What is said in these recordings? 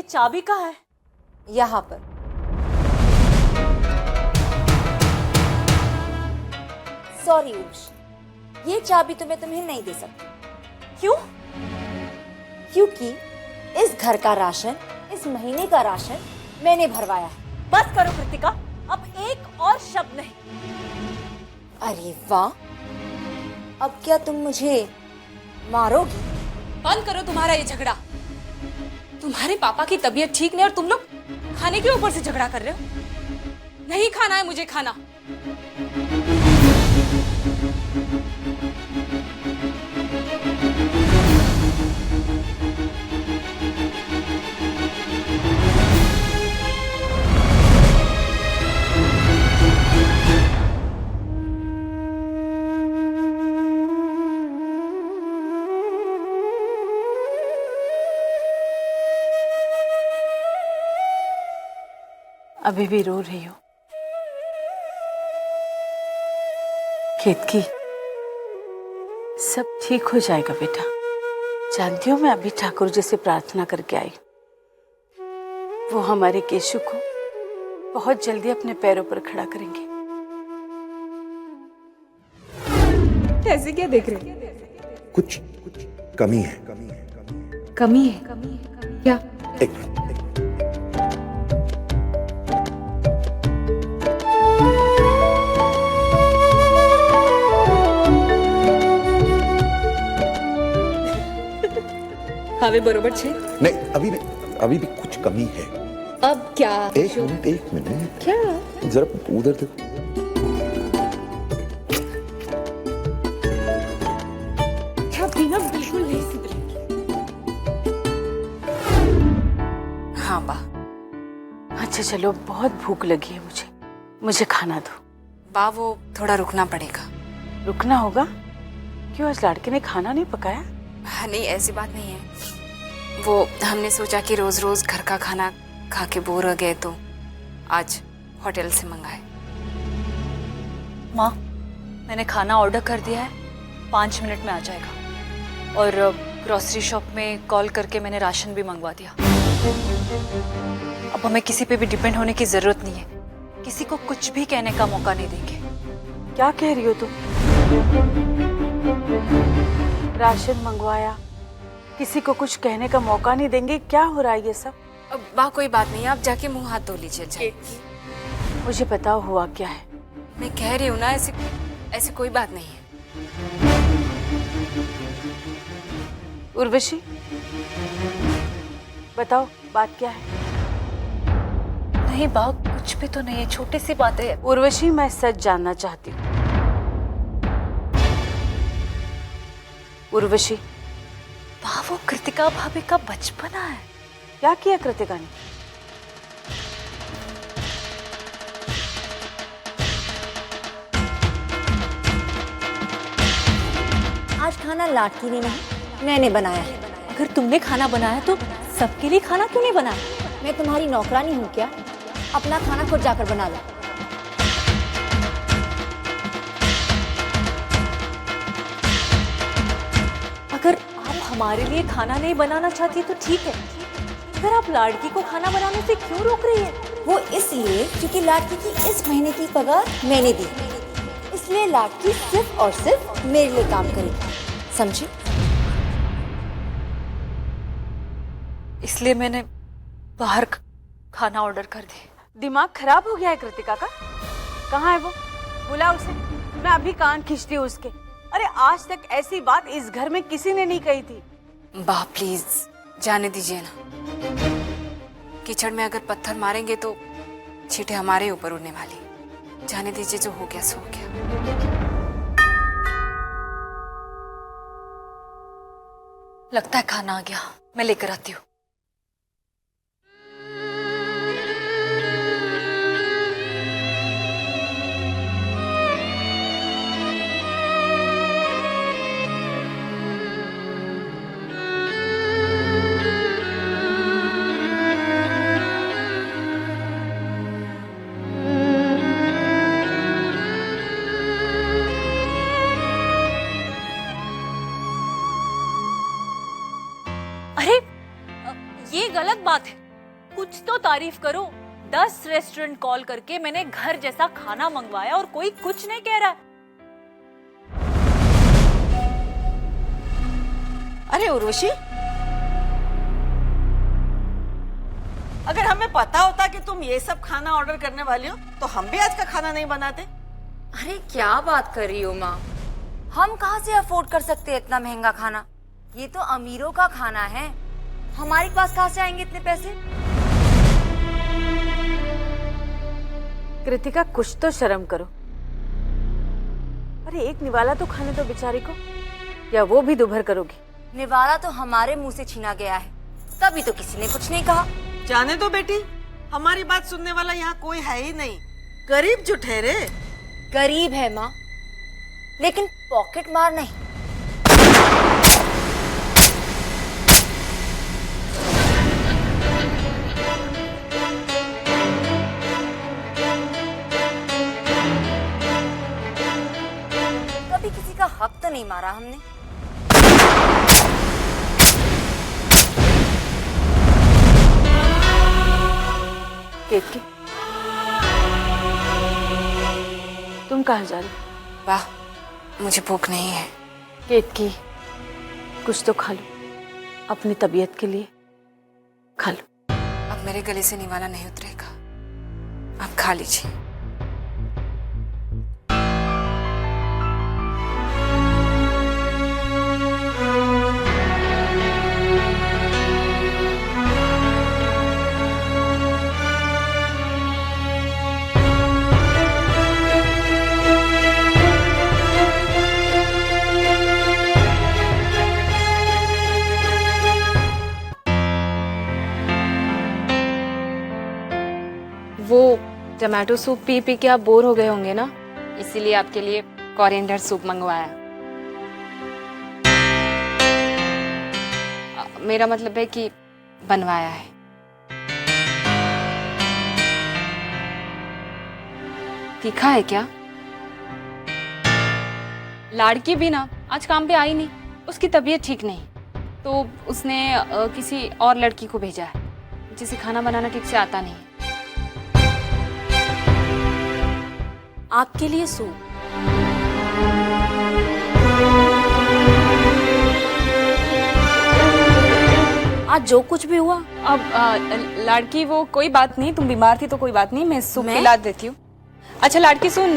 चाबी कहाँ है? यहाँ पर। सॉरी उर्वशी, ये चाबी तो मैं तुम्हें नहीं दे सकती। क्यों? क्योंकि इस घर का राशन, इस महीने का राशन मैंने भरवाया है। बस करो कृतिका, अब एक और शब्द नहीं। अरे वाह, अब क्या तुम मुझे मारोगी? बंद करो तुम्हारा ये झगड़ा। तुम्हारे पापा की तबीयत ठीक नहीं और तुम लोग खाने के ऊपर से झगड़ा कर रहे हो। नहीं खाना है मुझे खाना। अभी भी रो रही हो? केतकी, सब ठीक हो जाएगा बेटा। जानती हो, मैं अभी ठाकुर जी से प्रार्थना करके आई। वो हमारे केशु को बहुत जल्दी अपने पैरों पर खड़ा करेंगे। ऐसे क्या देख रहे हो? कुछ कमी है। कमी है? क्या? एक मिनट। હવે બરોબર છે? नहीं, अभी भी कुछ कमी है। अब क्या? एक मिनट। क्या? जरा उधर देखो। बिना बिल्कुल नहीं सुधरेगी। हाँ बा। अच्छा चलो, बहुत भूख लगी है मुझे खाना दो। बा वो थोड़ा रुकना पड़ेगा। रुकना होगा? क्यों, आज लड़के ने खाना नहीं पकाया? हाँ, नहीं ऐसी बात नहीं है। वो हमने सोचा कि रोज रोज घर का खाना खा के बोर हो गए तो आज होटल से मंगाए। माँ, मैंने खाना ऑर्डर कर दिया है, 5 मिनट में आ जाएगा। और ग्रोसरी शॉप में कॉल करके मैंने राशन भी मंगवा दिया। अब हमें किसी पे भी डिपेंड होने की जरूरत नहीं है। किसी को कुछ भी कहने का मौका नहीं देंगे। क्या कह रही हो तुम? राशन मंगवाया, किसी को कुछ कहने का मौका नहीं देंगे? क्या हो रहा है ये सब? अब बा कोई बात नहीं, आप जाके मुंह हाथ धो लीजिए। जाइए। मुझे बताओ हुआ क्या है। मैं कह रही हूँ ना, ऐसी कोई बात नहीं है। उर्वशी, बताओ बात क्या है? नहीं बा, कुछ भी तो नहीं है, छोटी सी बात है। उर्वशी, मैं सच जानना चाहती हूँ। उर्वशी, बा वो कृतिका भाभी का बचपना है। क्या किया कृतिका ने? आज खाना लाडकी ने नहीं, मैंने बनाया है। अगर तुमने खाना बनाया तो सबके लिए खाना क्यों नहीं बनाया? मैं तुम्हारी नौकरानी हूँ क्या? अपना खाना खुद जाकर बना लो। अगर आप हमारे लिए खाना नहीं बनाना चाहती है तो ठीक है, अगर आप लाडकी को खाना बनाने से क्यों रोक रही है? वो इसलिए क्योंकि लाडकी की इस महीने की पगार मैंने दी, इसलिए लाडकी सिर्फ और सिर्फ मेरे लिए काम करेगी, समझे? इसलिए मैंने बाहर खाना ऑर्डर कर दी। दिमाग खराब हो गया है कृतिका का? कहाँ है वो? बुला उसे, मैं अभी कान खींचती हूँ उसके। अरे आज तक ऐसी बात इस घर में किसी ने नहीं कही थी। बा प्लीज जाने दीजिए ना। कीचड़ में अगर पत्थर मारेंगे तो छींटे हमारे ऊपर उड़ने वाली। जाने दीजिए, जो हो गया सो हो गया। लगता है खाना आ गया, मैं लेकर आती हूँ। अरे ये गलत बात है। कुछ तो तारीफ करो। 10 रेस्टोरेंट कॉल करके मैंने घर जैसा खाना मंगवाया और कोई कुछ नहीं कह रहा है। अरे उर्वशी, अगर हमें पता होता कि तुम ये सब खाना ऑर्डर करने वाली हो तो हम भी आज का खाना नहीं बनाते। अरे क्या बात कर रही हो माँ, हम कहाँ से अफोर्ड कर सकते हैं इतना महंगा खाना? ये तो अमीरों का खाना है, हमारे पास कहाँ से आएंगे इतने पैसे? कृतिका कुछ तो शर्म करो। अरे एक निवाला तो खाने दो बेचारी को, या वो भी दुभर करोगी? निवाला तो हमारे मुंह से छीना गया है, तभी तो किसी ने कुछ नहीं कहा। जाने दो बेटी, हमारी बात सुनने वाला यहाँ कोई है ही नहीं। गरीब जो ठहरे। गरीब है माँ, लेकिन पॉकेट मार नहीं। कभी किसी का हक तो नहीं मारा हमने। केतकी, तुम कहाँ जा रही? वाह, मुझे भूख नहीं है। केतकी, कुछ तो खा लो, अपनी तबीयत के लिए खा लो। अब मेरे गले से निवाला नहीं उतरेगा, आप खा लीजिए। वो टमाटो सूप पी पी के आप बोर हो गए होंगे ना, इसीलिए आपके लिए कोरिएंडर सूप मंगवाया। मेरा मतलब है कि बनवाया है। तीखा है क्या? लाड़की भी ना आज काम पे आई नहीं, उसकी तबीयत ठीक नहीं, तो उसने किसी और लड़की को भेजा है जिसे खाना बनाना ठीक से आता नहीं। आपके लिए सूप? आज जो कुछ भी हुआ, अब लाड़की वो कोई बात नहीं, तुम बीमार थी तो कोई बात नहीं, मैं सूप पिला देती हूँ। अच्छा लाड़की सुन,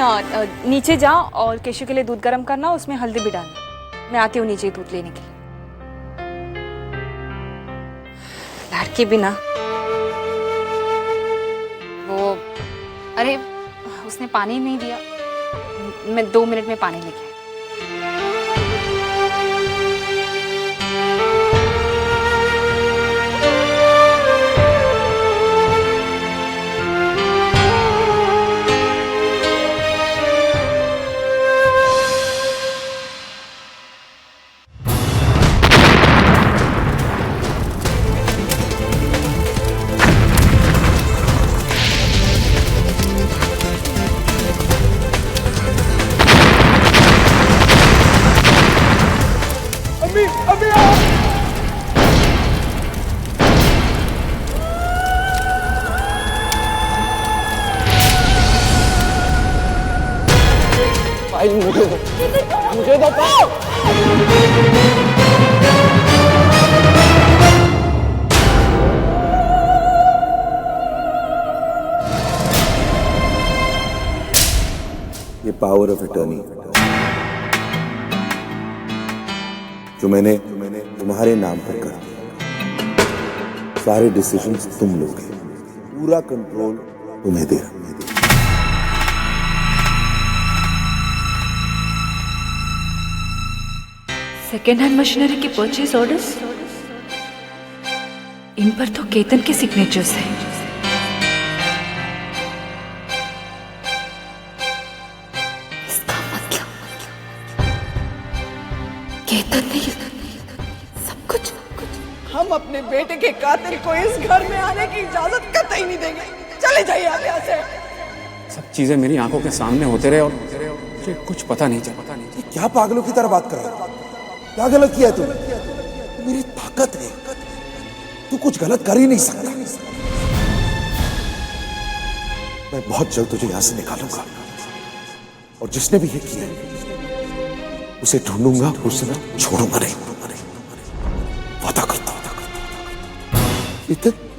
नीचे जा और केशु के लिए दूध गर्म करना, उसमें हल्दी भी डालना। मैं आती हूँ नीचे दूध लेने के लिए। लाड़की भी ना वो, अरे उसने पानी नहीं दिया, मैं 2 मिनट में पानी लेके आई। फाइल मुझे दो ये पावर ऑफ अटर्नी जो मैंने तुम्हारे नाम पर कर दिया। सारे डिसीजंस तुम लोगे, पूरा कंट्रोल तुम्हें दे रहा। सेकेंड हैंड मशीनरी के परचेज ऑर्डर्स, इन पर तो केतन के सिग्नेचर्स हैं। इसका मतलब केतन ने सब कुछ। हम अपने बेटे के कातिल को इस घर में आने की इजाजत कतई नहीं देंगे। चले जाइए आप यहाँ से। सब चीजें मेरी आंखों के सामने होते रहे और मुझे कुछ पता नहीं चला। क्या पागलों की तरह बात कर रहा है? क्या गलत किया तूने? मेरी ताकत है, तू कुछ गलत कर ही नहीं सकता। मैं बहुत जल्द तुझे यहां से निकालूंगा और जिसने भी ये किया है उसे ढूंढूंगा, उसे मैं छोड़ूंगा नहीं। वादा करता हूं।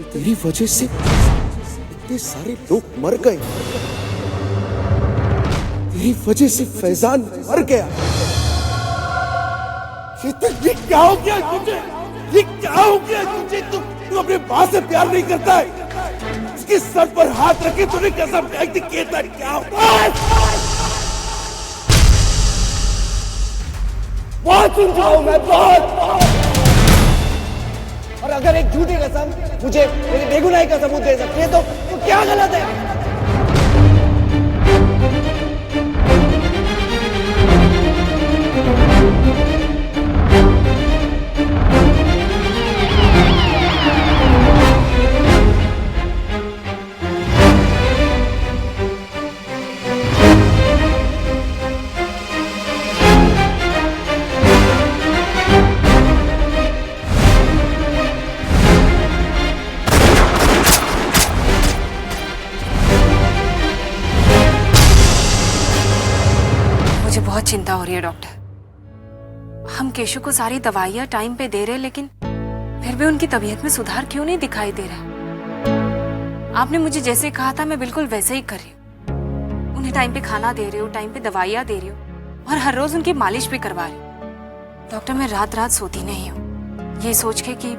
तेरी वजह से इतने सारे लोग मर गए, तेरी वजह से फैजान मर गया। ये क्या हो गया तुझे? ये क्या हो गया तुझे? तू अपने मां से प्यार नहीं करता है? इसके सर पर हाथ रखे तूने कसम खाई थी। केतन क्या हो? बहुत सुन रहा हूं मैं, बहुत। और अगर एक झूठी कसम मुझे मेरी बेगुनाही का सबूत दे सकती है तो क्या गलत है? मुझे बहुत चिंता हो रही है डॉक्टर। हम केशु को सारी दवाइयाँ टाइम पे दे रहे हैं, लेकिन फिर भी उनकी तबीयत में सुधार क्यों नहीं दिखाई दे रहा? आपने मुझे जैसे कहा था मैं बिल्कुल वैसे ही कर रही हूँ। उन्हें टाइम पे खाना दे रही हूँ, टाइम पे दवाइयाँ दे रही हूँ और हर रोज उनकी मालिश भी करवा रही हूँ। डॉक्टर मैं रात रात सोती नहीं हूँ, ये सोच के कि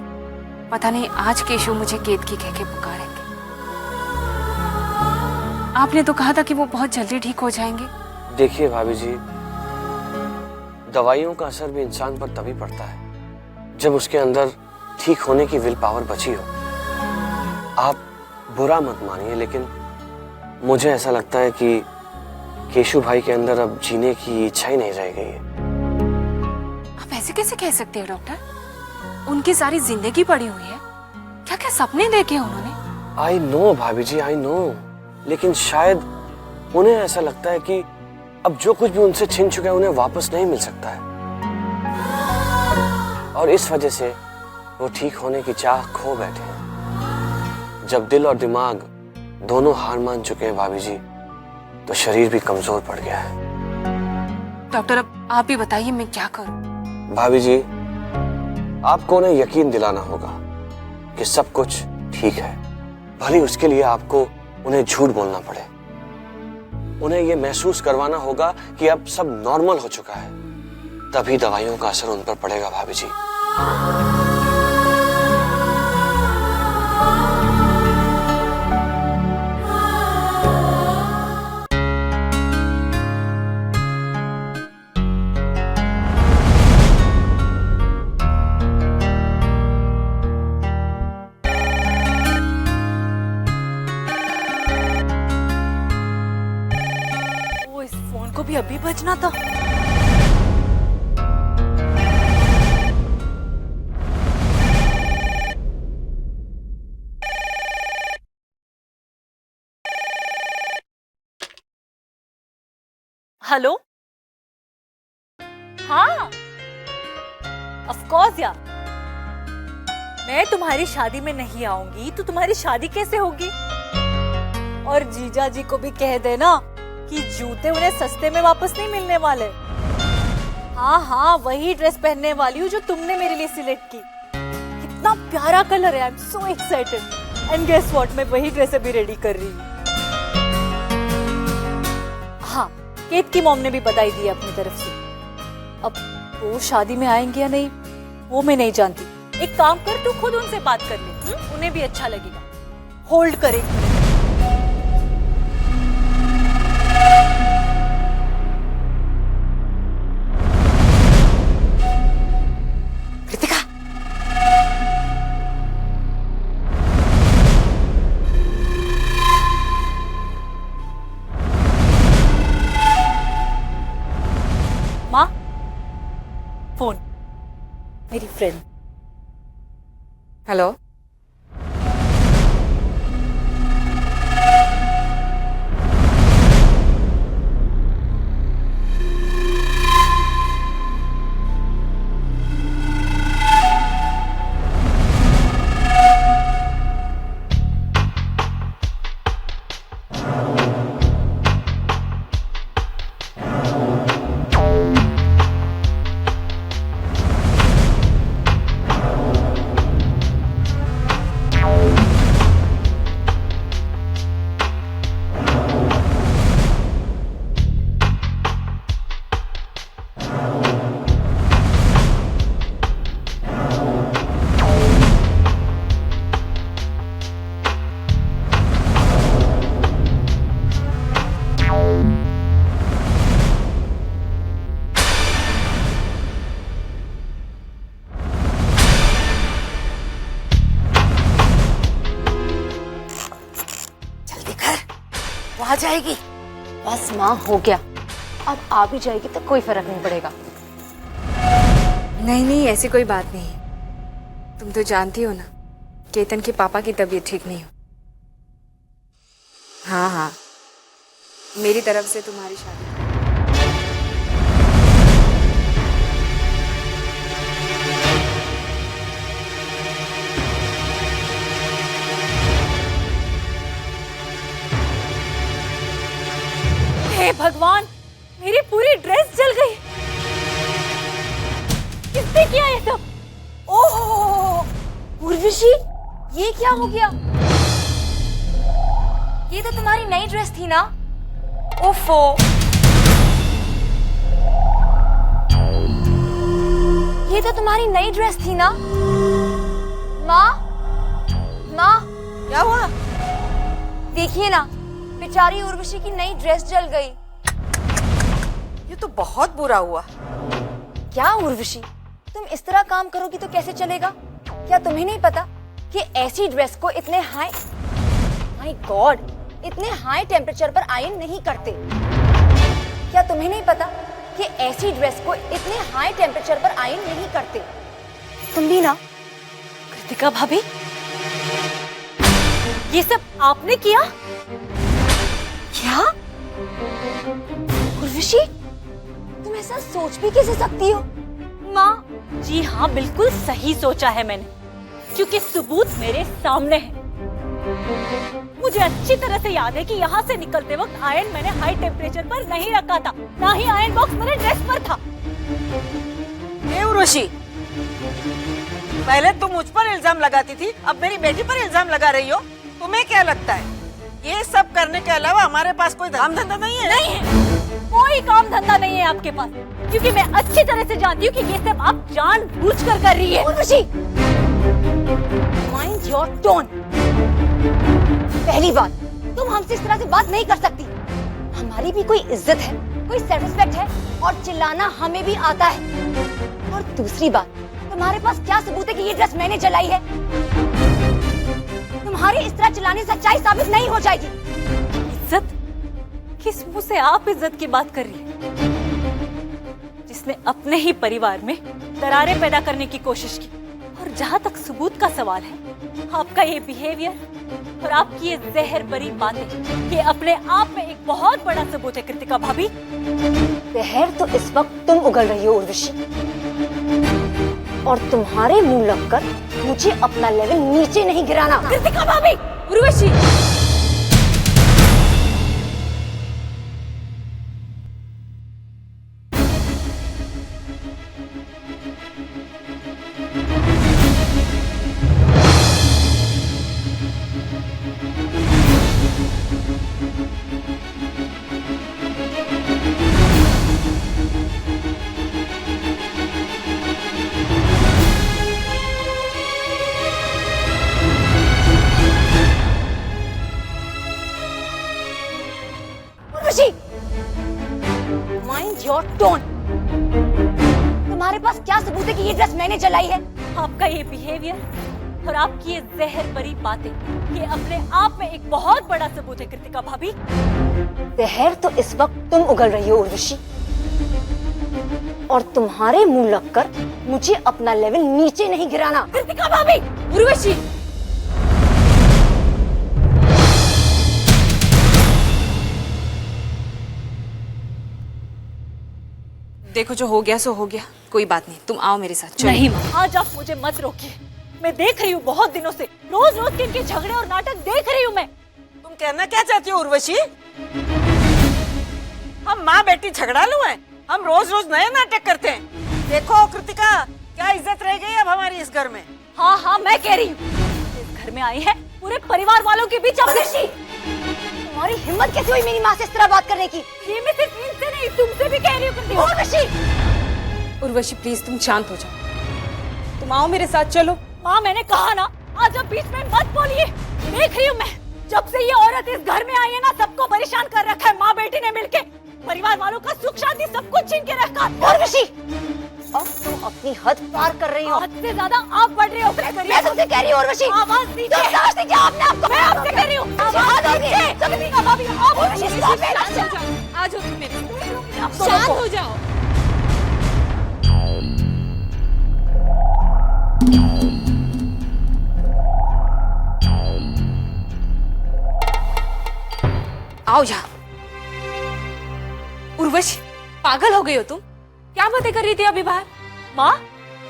पता नहीं आज केशु मुझे केत की कह के पुकारेंगे। आपने तो कहा था कि वो बहुत जल्दी ठीक हो जाएंगे। देखिए भाभी जी, दवाइयों का असर भी इंसान पर तभी पड़ता है जब उसके अंदर ठीक होने की विल पावर बची हो। आप बुरा मत मानिए, लेकिन मुझे ऐसा लगता है कि केशु भाई के अंदर अब जीने की इच्छा ही नहीं रह गई है। आप ऐसे कैसे कह सकते हो डॉक्टर? उनकी सारी जिंदगी पड़ी हुई है, क्या क्या सपने देखे उन्होंने। आई नो भाभी जी, आई नो, लेकिन शायद उन्हें ऐसा लगता है कि अब जो कुछ भी उनसे छिन चुका है उन्हें वापस नहीं मिल सकता है, और इस वजह से वो ठीक होने की चाह खो बैठे हैं। जब दिल और दिमाग दोनों हार मान चुके हैं भाभी जी, तो शरीर भी कमजोर पड़ गया है। डॉक्टर अब आप भी बताइए मैं क्या करूं? भाभी जी, आपको उन्हें यकीन दिलाना होगा कि सब कुछ ठीक है, भले उसके लिए आपको उन्हें झूठ बोलना पड़े। उन्हें यह महसूस करवाना होगा कि अब सब नॉर्मल हो चुका है, तभी दवाइयों का असर उन पर पड़ेगा भाभी जी। को भी अभी बजना था। हेलो, हाँ ऑफ कोर्स यार, मैं तुम्हारी शादी में नहीं आऊंगी तो तुम्हारी शादी कैसे होगी? और जीजा जी को भी कह देना कि जूते उन्हें सस्ते में वापस नहीं मिलने वाले। हाँ हाँ, वही ड्रेस पहनने वाली हूँ जो तुमने मेरे लिए सिलेक्ट की। कितना प्यारा कलर है, I am so excited. And guess what, मैं वही ड्रेस अभी रेडी कर रही हूँ। हाँ, केत की मॉम ने भी बधाई दी अपनी तरफ से। अब वो शादी में आएंगे या नहीं वो मैं नहीं जानती। एक काम कर, तू खुद उनसे बात कर ले, उन्हें भी अच्छा लगेगा। होल्ड करें। माँ, फोन, मेरी फ्रेंड। हेलो, आ जाएगी। बस माँ, हो गया। अब आ भी जाएगी तो कोई फर्क नहीं पड़ेगा। नहीं नहीं, ऐसी कोई बात नहीं है। तुम तो जानती हो ना, केतन के पापा की तबीयत ठीक नहीं हो। हाँ हाँ, मेरी तरफ से तुम्हारी शादी। हे भगवान, मेरी पूरी ड्रेस जल गई। किसने किया ये सब? ओह उर्वशी, ये क्या हो गया? ये तो तुम्हारी नई ड्रेस थी ना? ओफो, ये तो तुम्हारी नई ड्रेस थी ना? माँ, माँ, क्या हुआ? देखिए ना, बेचारी उर्वशी की नई ड्रेस जल गई। ये तो बहुत बुरा हुआ। क्या उर्वशी, तुम इस तरह काम करोगी तो कैसे चलेगा? क्या तुम्हें नहीं पता कि ऐसी ड्रेस को इतने हाई, माय गॉड, इतने हाई टेम्परेचर पर आयरन नहीं करते? क्या तुम्हें नहीं पता कि ऐसी ड्रेस को इतने हाई टेम्परेचर पर आयरन नहीं करते? तुम भी ना। कृतिका भाभी, ये सब आपने किया? क्या उर्वशी, तुम ऐसा सोच भी कैसे सकती हो? माँ जी हाँ, बिल्कुल सही सोचा है मैंने, क्योंकि सबूत मेरे सामने है। मुझे अच्छी तरह से याद है कि यहाँ से निकलते वक्त आयरन मैंने हाई टेम्परेचर पर नहीं रखा था, ना ही आयरन बॉक्स मेरे ड्रेस पर था। हे उर्वशी, पहले तुम मुझ पर इल्जाम लगाती थी, अब मेरी बेटी पर इल्जाम लगा रही हो। तुम्हें क्या लगता है ये सब करने के अलावा हमारे पास कोई काम धंधा नहीं है? नहीं है, कोई काम धंधा नहीं है आपके पास, क्योंकि मैं अच्छी तरह से जानती हूँ कि ये सब आप जानबूझकर कर रही है। Urvashi, mind your tone. पहली बात, तुम हमसे इस तरह से बात नहीं कर सकती। हमारी भी कोई इज्जत है, कोई सेल्फ रिस्पेक्ट है, और चिल्लाना हमें भी आता है। और दूसरी बात, तुम्हारे पास क्या सबूत है कि ये ड्रेस मैंने जलाई है? तुम्हारे इस तरह चिल्लाने से सच्चाई साबित नहीं हो जाएगी। इज्जत? किस मुंह से आप इज्जत की बात कर रही है, जिसने अपने ही परिवार में दरारें पैदा करने की कोशिश की? और जहाँ तक सबूत का सवाल है, आपका ये बिहेवियर और आपकी ये जहर भरी बातें, ये अपने आप में एक बहुत बड़ा सबूत है कृतिका भाभी। जहर तो इस वक्त तुम उगल रही हो उर्वशी, और तुम्हारे मुंह लगकर मुझे अपना लेवल नीचे नहीं गिराना। कृतिका भाभी, उर्वशी, माइंड योर टोन। तुम्हारे पास क्या सबूत है कि ये ड्रेस मैंने जलाई है? आपका ये बिहेवियर और आपकी ये जहर भरी बातें, ये अपने आप में एक बहुत बड़ा सबूत है कृतिका भाभी। जहर तो इस वक्त तुम उगल रही हो उर्वशी, और तुम्हारे मुंह लगकर मुझे अपना लेवल नीचे नहीं गिराना। कृतिका भाभी, उर्वशी, देखो, जो हो गया सो हो गया, कोई बात नहीं। तुम आओ मेरे साथ। चलो। नहीं माँ, आज आप मुझे मत रोकिए। मैं देख रही हूँ बहुत दिनों से, रोज रोज के इनके झगड़े और नाटक देख रही हूँ मैं। तुम कहना क्या चाहती हो उर्वशी? हम माँ बेटी झगड़ालू हैं, हम रोज रोज नए नाटक करते हैं। देखो कृतिका, क्या इज्जत रह गई अब हमारी इस घर में? हाँ हाँ, मैं कह रही हूँ, इस घर में आई है पूरे परिवार वालों के बीच। तुम्हारी हिम्मत कैसे हुई मेरी माँ से इस तरह बात करने की? ये मैं सिर्फ इनसे नहीं, तुमसे भी कह रही हूँ। उर्वशी प्लीज तुम शांत हो जाओ। तुम आओ मेरे साथ, चलो। माँ, मैंने कहा ना, आज आप बीच में मत बोलिए। देख रही हूँ मैं, जब से ये औरत इस घर में आई है ना, सबको परेशान कर रखा है। माँ बेटी ने मिलके परिवार वालों का सुख शांति सब कुछ छीन के रखा। उर्वशी, अब तुम अपनी हद पार कर रही हो। हद से ज्यादा आप बढ़ रहे हो। मैं तुमसे कह रही हूँ उर्वशी, आवाज दीजिए। तुम समझती क्या आपने आपको? मैं आपसे कह रही हूँ, आवाज दीजिए। भाभी, आप उर्वशी, stop it! आ जाओ तुम मेरे आप दोनों शांत को। हो जाओ। आओ जा। उर्वशी, पागल हो गई हो तुम? क्या बातें कर रही थी अभी बाहर? माँ,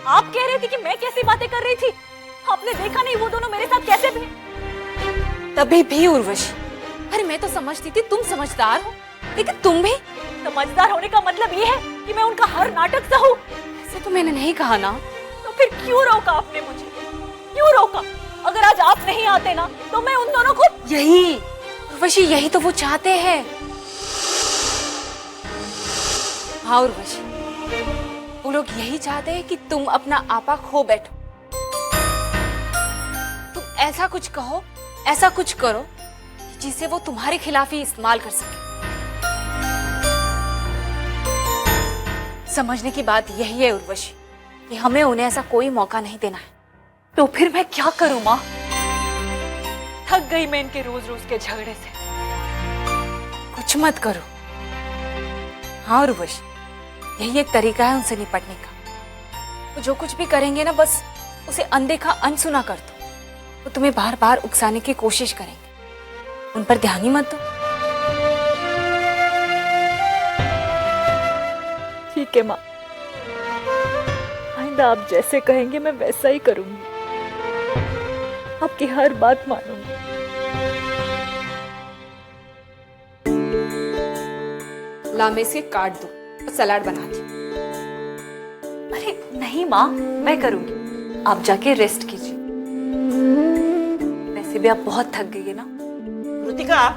आप कह रही थी कि मैं कैसी बातें कर रही थी? आपने देखा नहीं वो दोनों मेरे साथ कैसे भी? तभी भी उर्वशी, अरे मैं तो समझती थी तुम समझदार हो, लेकिन तुम भी? समझदार होने का मतलब ये है कि मैं उनका हर नाटक सहूं? ऐसे तो मैंने नहीं कहा ना। तो फिर क्यों रोका आपने मुझे? क्यों रोका? अगर आज आप नहीं आते ना तो मैं उन दोनों को। यही उर्वशी, यही तो वो चाहते हैं। हाँ उर्वशी, वो लोग यही चाहते हैं कि तुम अपना आपा खो बैठो। तुम ऐसा कुछ कहो, ऐसा कुछ करो जिसे वो तुम्हारे खिलाफ ही इस्तेमाल कर सके। समझने की बात यही है उर्वशी कि हमें उन्हें ऐसा कोई मौका नहीं देना है। तो फिर मैं क्या करूं माँ? थक गई मैं इनके रोज रोज के झगड़े से। कुछ मत करो। हाँ उर्वशी, यही एक तरीका है उनसे निपटने का। वो जो कुछ भी करेंगे ना, बस उसे अनदेखा अनसुना कर दो। वो तुम्हें बार बार उकसाने की कोशिश करेंगे, उन पर ध्यान ही मत दो। ठीक है माँ, आइंदा आप जैसे कहेंगे मैं वैसा ही करूंगी। आपकी हर बात मानूंगी। लामे से काट दो और सलाद बना दी। अरे नहीं माँ, मैं करूंगी। आप जाके रेस्ट कीजिए। वैसे भी आप बहुत थक गई है ना। कृतिका,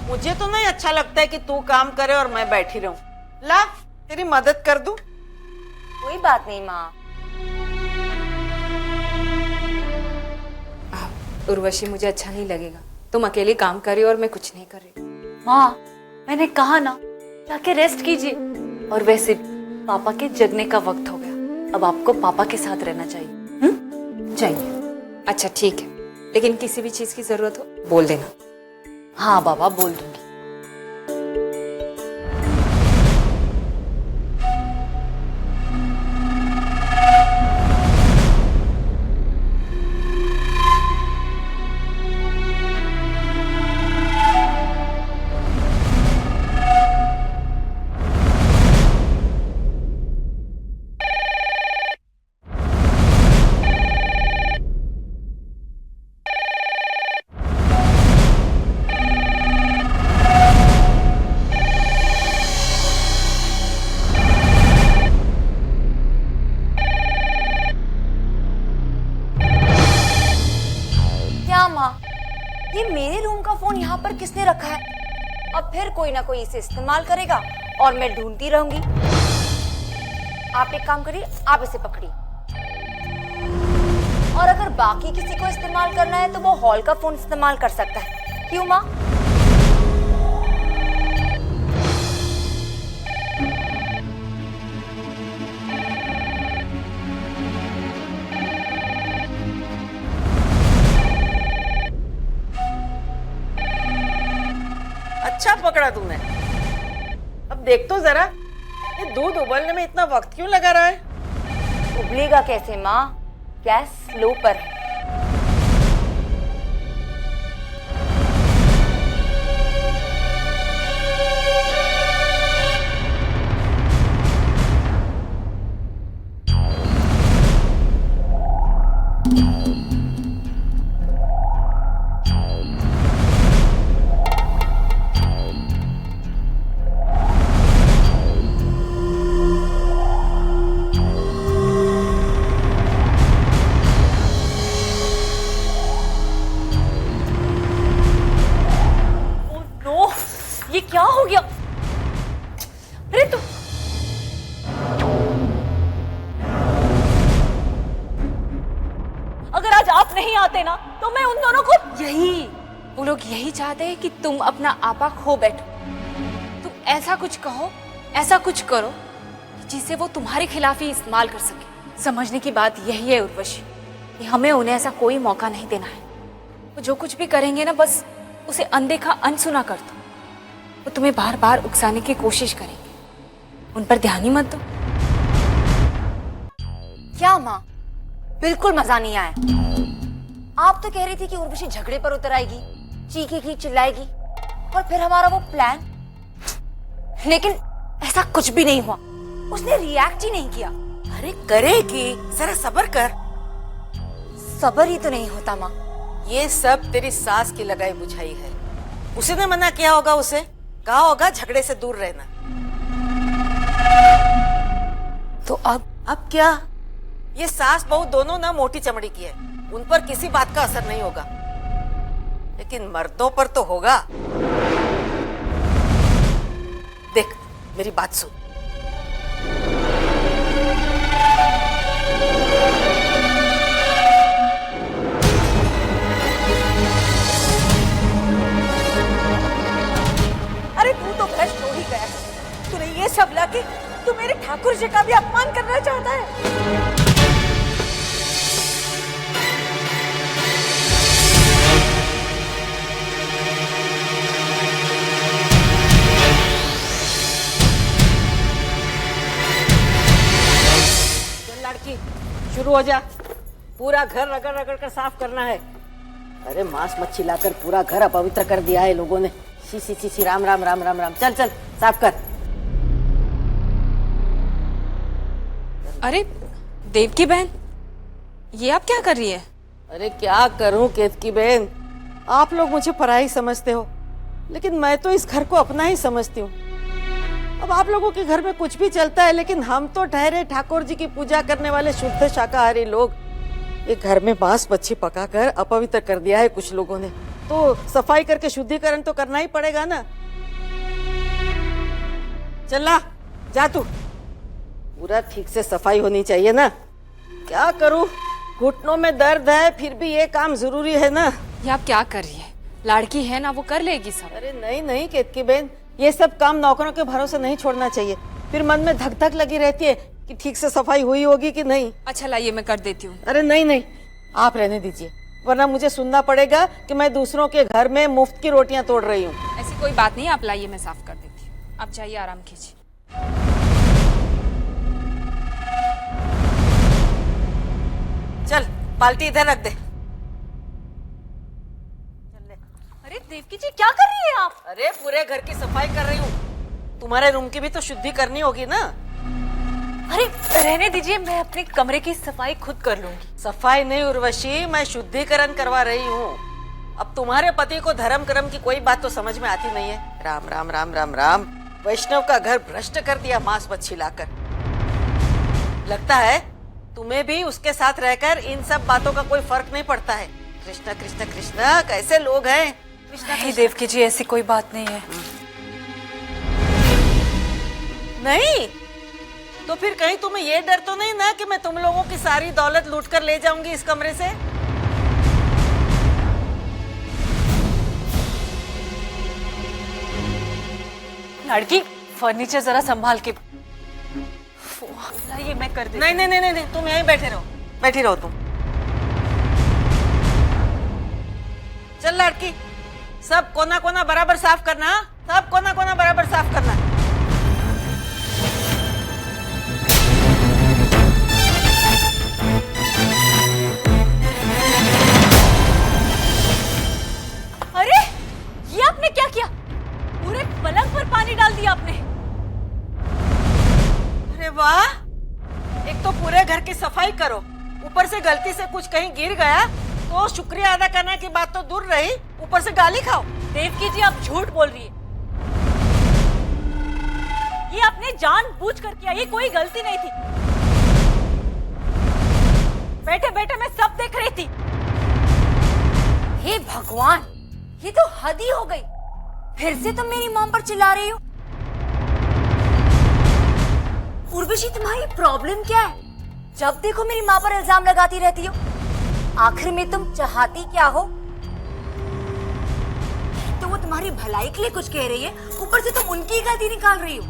मुझे तो नहीं अच्छा लगता है कि तू काम करे और मैं बैठी रहूं। ला, तेरी मदद कर दूं? कोई बात नहीं माँ। उर्वशी, मुझे अच्छा नहीं लगेगा तुम अकेले काम कर रही हो और मैं कुछ नहीं कर रही। माँ, मैंने कहा ना, जाके रेस्ट कीजिए। और वैसे भी पापा के जगने का वक्त हो गया। अब आपको पापा के साथ रहना चाहिए। जाइए। अच्छा ठीक है, लेकिन किसी भी चीज की जरूरत हो बोल देना। हाँ बाबा, बोल दूंगी। ये मेरे रूम का फोन यहाँ पर किसने रखा है? अब फिर कोई ना कोई इसे इस्तेमाल करेगा और मैं ढूंढती रहूंगी। आप एक काम करिए, आप इसे पकड़िए। और अगर बाकी किसी को इस्तेमाल करना है तो वो हॉल का फोन इस्तेमाल कर सकता है। क्यों माँ? अच्छा पकड़ा तुमने। अब देख तो जरा, ये दूध उबलने में इतना वक्त क्यों लगा रहा है? उबलेगा कैसे माँ? गैस स्लो पर है। ये क्या हो गया? अरे तू अगर आज आप नहीं आते ना तो मैं उन दोनों को। यही वो लोग यही चाहते हैं कि तुम अपना आपा खो बैठो। तुम ऐसा कुछ कहो, ऐसा कुछ करो जिसे वो तुम्हारे खिलाफ ही इस्तेमाल कर सके। समझने की बात यही है उर्वशी कि हमें उन्हें ऐसा कोई मौका नहीं देना है। वो जो कुछ भी करेंगे ना, बस उसे अनदेखा अनसुना कर दो। वो तुम्हें बार बार उकसाने की कोशिश करेंगे, उन पर ध्यान ही मत दो। क्या माँ, बिल्कुल मजा नहीं आया। आप तो कह रही थी कि उर्वशी झगड़े पर उतर आएगी, चीखेगी, चिल्लाएगी, और फिर हमारा वो प्लान। लेकिन ऐसा कुछ भी नहीं हुआ, उसने रिएक्ट ही नहीं किया। अरे करेगी, जरा सब्र कर। सब्र ही तो नहीं होता माँ। ये सब तेरी सास की लगाई बुझाई है। उसने मना किया होगा, उसे कहा होगा झगड़े से दूर रहना। तो अब क्या? ये सास बहू दोनों ना मोटी चमड़ी की है, उन पर किसी बात का असर नहीं होगा, लेकिन मर्दों पर तो होगा। देख, मेरी बात सुन। अरे तू तो भ्रष्ट हो ही गया। तूने ये सब लाके तू मेरे ठाकुर जी का भी अपमान करना चाहता है। लड़की शुरू हो जा। पूरा घर रगड़ रगड़ कर साफ करना है। अरे मांस मच्छी लाकर पूरा घर अपवित्र कर दिया है लोगों ने। She she she she, Ram Ram Ram Ram Ram. चल चल साफ कर। अरे देवकी बहन, ये आप क्या कर रही है? अरे क्या करूं केतकी बहन, आप लोग मुझे पराई समझते हो, लेकिन मैं तो इस घर को अपना ही समझती हूँ। अब आप लोगों के घर में कुछ भी चलता है, लेकिन हम तो ठहरे ठाकुर जी की पूजा करने वाले शुद्ध शाकाहारी लोग। ये घर में मांस मच्छी पकाकर अपवित्र कर दिया है कुछ लोगों ने, तो सफाई करके शुद्धिकरण तो करना ही पड़ेगा ना। चल जा तू, पूरा ठीक से सफाई होनी चाहिए ना। क्या करूं, घुटनों में दर्द है, फिर भी ये काम जरूरी है ना। ये आप क्या कर रही है? लाड़की है ना, वो कर लेगी सब। अरे नहीं नहीं केतकी बहन, ये सब काम नौकरों के भरोसे नहीं छोड़ना चाहिए। फिर मन में धक धक लगी रहती है कि ठीक से सफाई हुई होगी कि नहीं। अच्छा लाइए, मैं कर देती हूँ। अरे नहीं नहीं, आप रहने दीजिए, वरना मुझे सुनना पड़ेगा कि मैं दूसरों के घर में मुफ्त की रोटियां तोड़ रही हूँ। ऐसी कोई बात नहीं, आप लाइए, मैं साफ कर देती हूँ। आप जाइए, आराम कीजिए। चल बाल्टी इधर रख दे। अरे देवकी जी, क्या कर रही है आप? अरे पूरे घर की सफाई कर रही हूँ। तुम्हारे रूम की भी तो शुद्धि करनी होगी ना। अरे रहने दीजिए, मैं अपने कमरे की सफाई खुद कर लूंगी। सफाई नहीं उर्वशी, मैं शुद्धिकरण करवा रही हूँ। अब तुम्हारे पति को धर्म कर्म की कोई बात तो समझ में आती नहीं है। राम राम राम राम राम, वैष्णव का घर भ्रष्ट कर दिया मांस मच्छी लाकर। लगता है तुम्हें भी उसके साथ रहकर इन सब बातों का कोई फर्क नहीं पड़ता है। कृष्णा कृष्णा कृष्णा, कैसे लोग हैं। कृष्णा नहीं देवकी जी, ऐसी कोई बात नहीं है। नहीं तो फिर कहीं तुम्हें ये डर तो नहीं ना कि मैं तुम लोगों की सारी दौलत लूट कर ले जाऊंगी इस कमरे से? लड़की, फर्नीचर जरा संभाल के। ये मैं कर देती। नहीं नहीं नहीं नहीं, तुम यहीं बैठे रहो, बैठी रहो तुम। चल लड़की, सब कोना कोना बराबर साफ करना। सब कोना कोना बराबर साफ करना। अरे ये आपने क्या किया? पूरे पलंग पर पानी डाल दिया आपने। अरे वाह, एक तो पूरे घर की सफाई करो, ऊपर से गलती से कुछ कहीं गिर गया तो शुक्रिया अदा करने की बात तो दूर रही, ऊपर से गाली खाओ। देवकी जी, आप झूठ बोल रही है। ये आपने जानबूझकर किया, ये कोई गलती नहीं थी। बैठे बैठे मैं सब देख रही थी। हे भगवान, ये तो हद ही हो गई। फिर से तुम मेरी मॉम पर चिल्ला रही हो। उर्वशी, तुम्हारी प्रॉब्लम क्या है? जब देखो मेरी माँ पर इल्जाम लगाती रहती हो। आखिर में तुम चाहती क्या हो? तो वो तुम्हारी भलाई के लिए कुछ कह रही है, ऊपर से तुम उनकी गलती निकाल रही हो।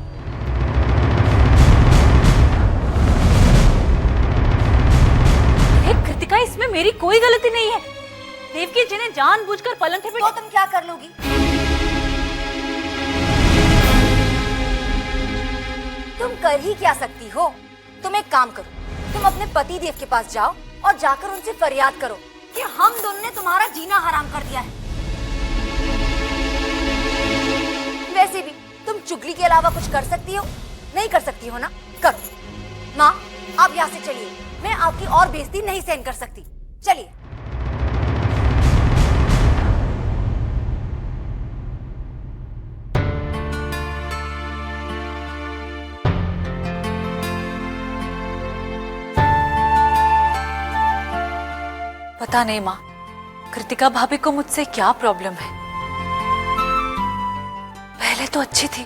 मेरी कोई गलती नहीं है। देवकी जी ने जानबूझकर पलंग पे तो तुम क्या कर लोगी? तुम कर ही क्या सकती हो? तुम एक काम करो, तुम अपने पति देव के पास जाओ और जाकर उनसे फरियाद करो कि हम दोनों ने तुम्हारा जीना हराम कर दिया है। वैसे भी तुम चुगली के अलावा कुछ कर सकती हो? नहीं कर सकती हो ना? करो। माँ, आप यहाँ से चलिए, मैं आपकी और बेइज्जती नहीं सहन कर सकती। चलिए। पता नहीं माँ, कृतिका भाभी को मुझसे क्या प्रॉब्लम है। पहले तो अच्छी थी,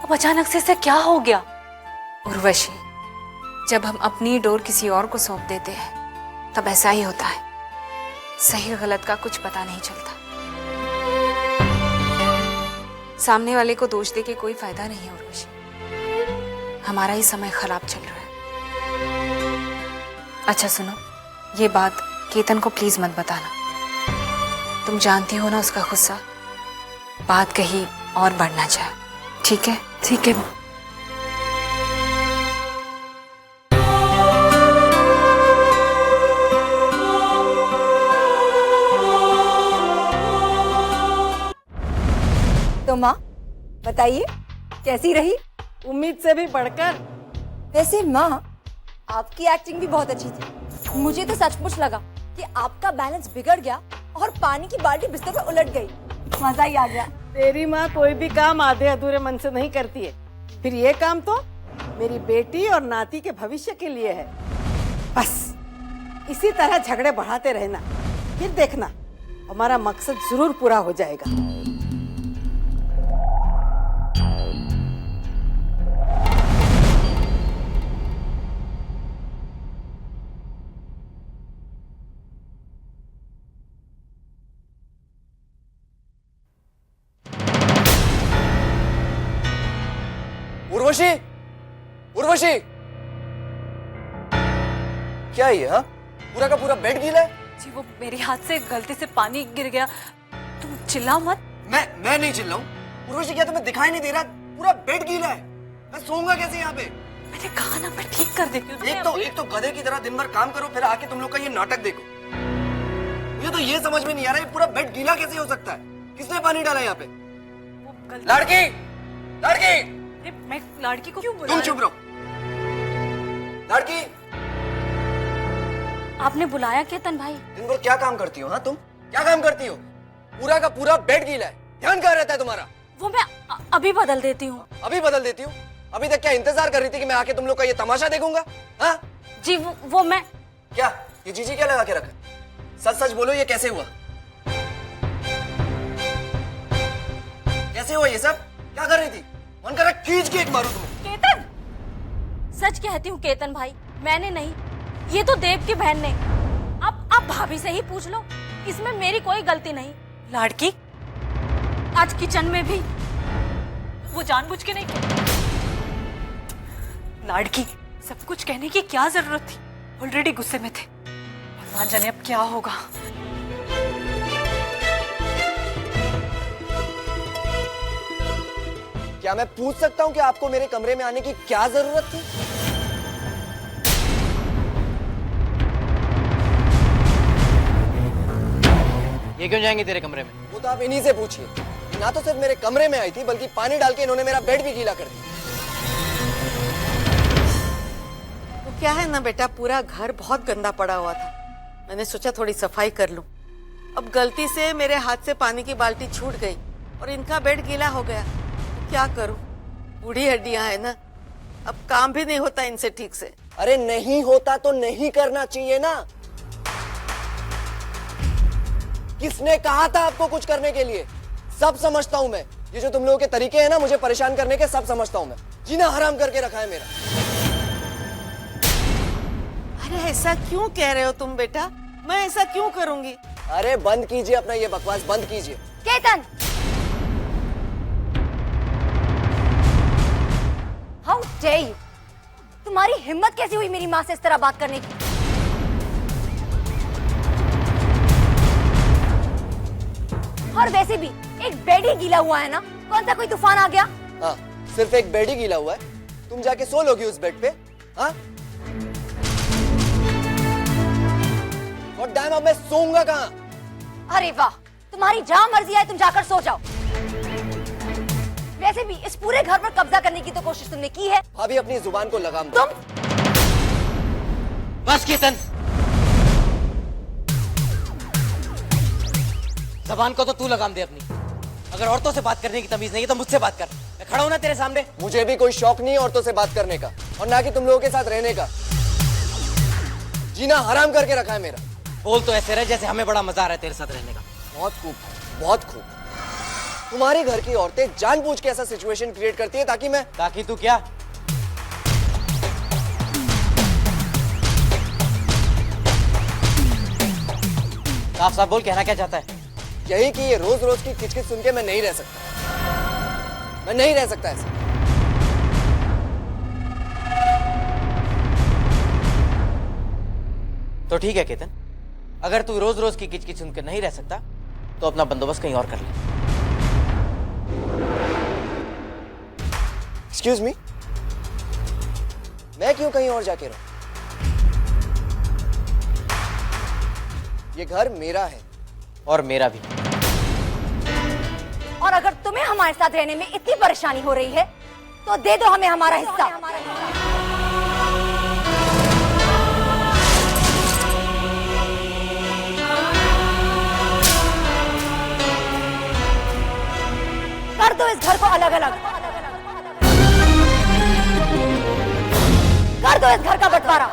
अब अचानक से इसे क्या हो गया? उर्वशी, जब हम अपनी डोर किसी और को सौंप देते हैं तब ऐसा ही होता है। सही गलत का कुछ पता नहीं चलता। सामने वाले को दोष दे के कोई फायदा नहीं है उर्वशी। हमारा ही समय खराब चल रहा है। अच्छा सुनो, ये बात केतन को प्लीज मत बताना। तुम जानती हो ना उसका गुस्सा, बात कहीं और बढ़ना चाहे। ठीक है? ठीक है माँ। तो माँ बताइए, कैसी रही? उम्मीद से भी बढ़कर। वैसे माँ, आपकी एक्टिंग भी बहुत अच्छी थी। मुझे तो सचमुच लगा कि आपका बैलेंस बिगड़ गया और पानी की बाल्टी बिस्तर पे उलट गई। मजा ही आ गया। तेरी माँ कोई भी काम आधे अधूरे मन से नहीं करती है। फिर ये काम तो मेरी बेटी और नाती के भविष्य के लिए है। बस इसी तरह झगड़े बढ़ाते रहना, फिर देखना हमारा मकसद जरूर पूरा हो जाएगा। उर्वशी, उर्वशी, क्या ये? हाँ, पूरा का पूरा बेड गीला है। जी वो मेरे हाथ से गलती से पानी गिर गया। तुम चिल्लाओ मत। मैं नहीं चिल्लाऊं। उर्वशी, क्या तुम्हें दिखाई नहीं दे रहा? पूरा बेड गीला है। मैं सोऊंगा कैसे यहाँ पे? मैंने कहा ना, मैं ठीक कर देती हूँ। एक तो गधे की तरह दिन भर काम करो, फिर आके तुम लोग का ये नाटक देखो। मुझे तो ये समझ में नहीं आ रहा है, पूरा बेड गीला कैसे हो सकता है? किसने पानी डाला यहाँ पे? लड़की, लड़की, मैं लड़की को क्यों बुला? तुम चुप रहो। लड़की, आपने बुलाया केतन भाई? दिन भर क्या काम करती हो? हाँ, तुम क्या काम करती हो? पूरा का पूरा बेड गीला है। ध्यान कहाँ रहता है तुम्हारा? वो मैं अभी बदल देती हूँ। अभी बदल देती हूँ? अभी तक क्या इंतजार कर रही थी कि मैं आके तुम लोग का ये तमाशा देखूंगा? हाँ जी वो मैं क्या, ये जीजी क्या लगा के रखा? सच सच बोलो, ये कैसे हुआ? कैसे हुआ ये सब? क्या कर रही थी? मन कर रहा खींच के एक मारूं तुम्हें। केतन, सच कहती हूँ केतन भाई, मैंने नहीं, ये तो देव की बहन ने। आप भाभी से ही पूछ लो, इसमें मेरी कोई गलती नहीं। लाड़की, आज किचन में भी वो जानबूझ के नहीं किया। लाड़की, सब कुछ कहने की क्या जरूरत थी? ऑलरेडी गुस्से में थे। भगवान जाने अब क्या होगा। क्या मैं पूछ सकता हूँ कि आपको मेरे कमरे में आने की क्या जरूरत थी? ये क्यों जाएंगे तेरे कमरे में? वो तो आप इन्हीं से पूछिए। ना तो सिर्फ मेरे कमरे में आई थी, बल्कि पानी डाल के इन्होंने मेरा बेड भी गीला कर दिया। वो क्या है ना बेटा, पूरा घर बहुत गंदा पड़ा हुआ था। मैंने सोचा थोड़ी सफाई कर लूं। अब गलती से मेरे हाथ से पानी की बाल्टी छूट गई और इनका बेड गीला हो गया। क्या करूं? बूढ़ी हड्डियां है ना, अब काम भी नहीं होता इनसे ठीक से। अरे नहीं होता तो नहीं करना चाहिए ना। किसने कहा था आपको कुछ करने के लिए? सब समझता हूं मैं। ये जो तुम लोगों के तरीके हैं ना मुझे परेशान करने के, सब समझता हूं मैं। जीना हराम करके रखा है मेरा। अरे ऐसा क्यों कह रहे हो तुम बेटा? मैं ऐसा क्यों करूंगी? अरे बंद कीजिए अपना ये बकवास, बंद कीजिए। Ketan, how dare you! तुम्हारी हिम्मत कैसी हुई मेरी माँ से इस तरह बात करने की? और वैसे भी एक बेड ही गीला हुआ है ना, कौन सा कोई तूफान आ गया? हाँ, सिर्फ एक बेड ही गीला हुआ है, तुम जाके सो लोगी उस बेड पे? हाँ? और डैम, अब मैं सोऊंगा कहाँ? अरे वाह, तुम्हारी जहाँ मर्जी आए तुम जाकर सो जाओ। वैसे भी इस पूरे घर पर कब्जा करने की तो कोशिश तुमने की है। भाभी अपनी जुबान को लगाम दो। तुम बस केतन, जबान को तो तू लगाम दे अपनी। अगर औरतों से बात करने की तमीज नहीं है तो मुझसे बात कर। मैं खड़ा हूं ना तेरे सामने। मुझे भी कोई शौक नहीं है औरतों से बात करने का, और ना कि तुम लोगों के साथ रहने का। जीना हराम करके रखा है मेरा। बोल तो ऐसे रहे जैसे हमें बड़ा मजा आ रहा है तेरे साथ रहने का। बहुत खूब, बहुत खूब। तुम्हारे घर की औरतें जानबूझ के ऐसा सिचुएशन क्रिएट करती है ताकि तू क्या? साफ साफ बोल, कहना क्या चाहता है? यही कि ये रोज रोज की किचकिच सुन के मैं नहीं रह सकता। मैं नहीं रह सकता ऐसे। तो ठीक है केतन, अगर तू रोज रोज की किचकिच सुनकर नहीं रह सकता तो अपना बंदोबस्त कहीं और कर ले। एक्सक्यूज मी, मैं क्यों कहीं और जाके रहूं? ये घर मेरा है। और मेरा भी। और अगर तुम्हें हमारे साथ रहने में इतनी परेशानी हो रही है तो दे दो हमें हमारा हिस्सा। कर दो इस घर को अलग अलग, कर दो इस घर का बंटवारा।